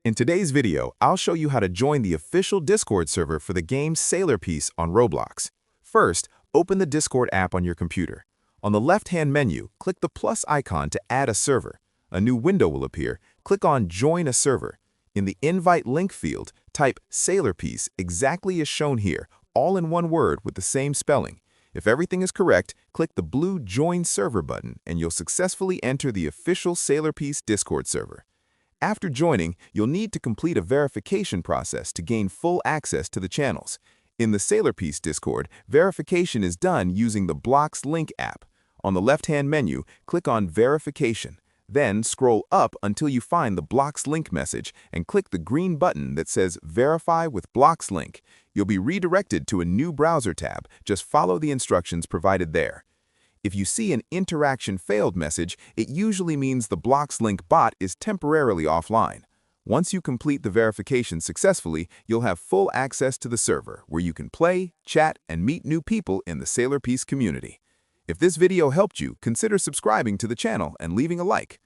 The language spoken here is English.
In today's video, I'll show you how to join the official Discord server for the game Sailor Piece on Roblox. First, open the Discord app on your computer. On the left-hand menu, click the plus icon to add a server. A new window will appear. Click on Join a Server. In the Invite Link field, type Sailor Piece exactly as shown here, all in one word with the same spelling. If everything is correct, click the blue Join Server button and you'll successfully enter the official Sailor Piece Discord server. After joining, you'll need to complete a verification process to gain full access to the channels. In the Sailor Piece Discord, verification is done using the Blocks Link app. On the left-hand menu, click on Verification. Then scroll up until you find the Blocks Link message and click the green button that says Verify with Blocks Link. You'll be redirected to a new browser tab. Just follow the instructions provided there. If you see an Interaction Failed message, it usually means the Blocks Link bot is temporarily offline. Once you complete the verification successfully, you'll have full access to the server, where you can play, chat, and meet new people in the Sailor Piece community. If this video helped you, consider subscribing to the channel and leaving a like.